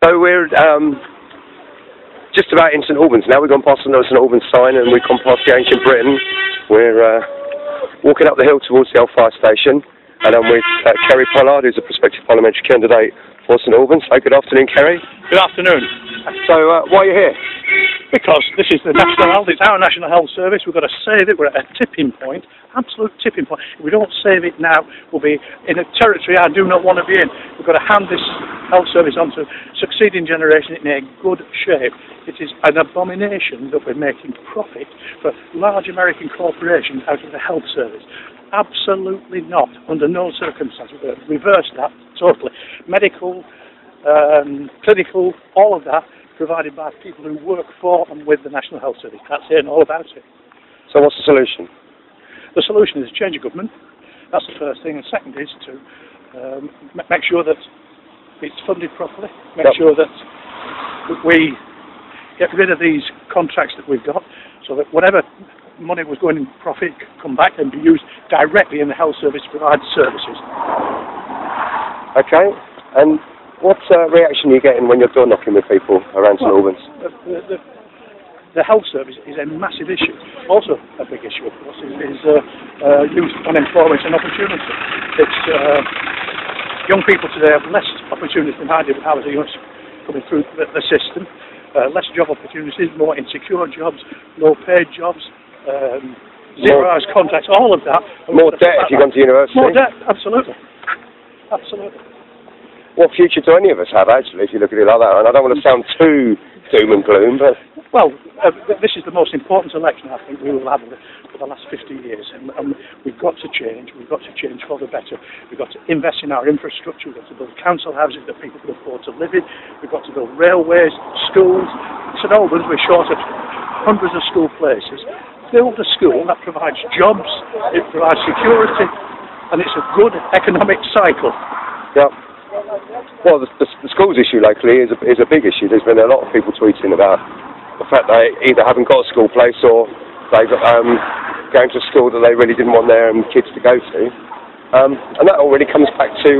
So we're just about in St Albans now. We've gone past the St Albans sign and we've gone past the Ancient Britain. We're walking up the hill towards the old fire station, and I'm with Kerry Pollard, who's a prospective parliamentary candidate for St Albans. So good afternoon, Kerry. Good afternoon. So why are you here? Because this is the national health, it's our national health service. We've got to save it. We're at a tipping point, absolute tipping point. If we don't save it now, we'll be in a territory I do not want to be in. We've got to hand this health service on to succeeding generation in a good shape. It is an abomination that we're making profit for large American corporations out of the health service. Absolutely not. Under no circumstances. We're going to reverse that totally. Medical, clinical, all of that provided by people who work for and with the National Health Service. That's it and all about it. So what's the solution? The solution is a change of government. That's the first thing. And second is to make sure that it's funded properly. Make sure that we get rid of these contracts that we've got, so that whatever money was going in profit can come back and be used directly in the health service to provide services. Okay. And what reaction are you getting when you're door knocking with people around St Albans? The health service is a massive issue. Also a big issue, of course, is youth unemployment and opportunity. It's young people today have less opportunities than I did when I was a youngster coming through the system. Less job opportunities, more insecure jobs, low paid jobs, 0 hours contracts, all of that. More debt if you've gone to university? More debt, absolutely. Absolutely. What future do any of us have, actually, if you look at it like that? And I don't want to sound too doom and gloom, but... Well, this is the most important election, I think, we will have for the last 50 years. And we've got to change. We've got to change for the better. We've got to invest in our infrastructure. We've got to build council houses that people can afford to live in. We've got to build railways, schools. St Albans, we're short of hundreds of school places. Build a school that provides jobs, it provides security, and it's a good economic cycle. Yeah. Well, the schools issue locally is a big issue. There's been a lot of people tweeting about the fact they either haven't got a school place or they've going to a school that they really didn't want their kids to go to. And that all really comes back to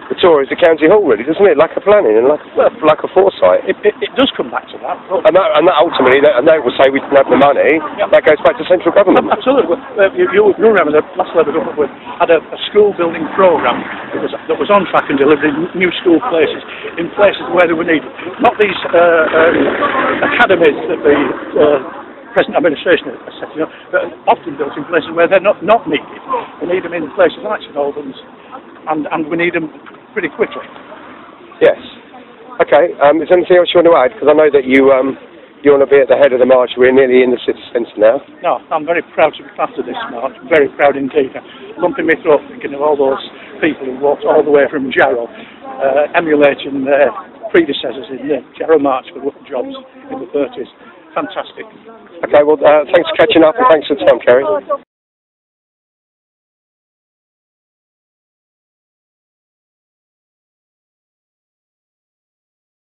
the Tories at County Hall, really, doesn't it? Lack of planning and lack of foresight. It does come back to that. And that ultimately, and they will say we didn't have the money, that goes back to central government. Absolutely. You remember the last Labour government had a school building programme that was on track and delivering new school places in places where they were needed. Not these academies that the present administration are setting up, but often built in places where they're not needed. We need them in places like St Albans, and we need them pretty quickly. Yes. Okay. Is there anything else you want to add? Because I know that you want to be at the head of the march. We're nearly in the city centre now. No, I'm very proud to be part of this march. Very proud indeed. Lumping my throat thinking of all those people who walked all the way from Jarrow, emulating their predecessors in the Jarrow March for jobs in the 30s. Fantastic. Okay, well, thanks for catching up and thanks for the time, Kerry.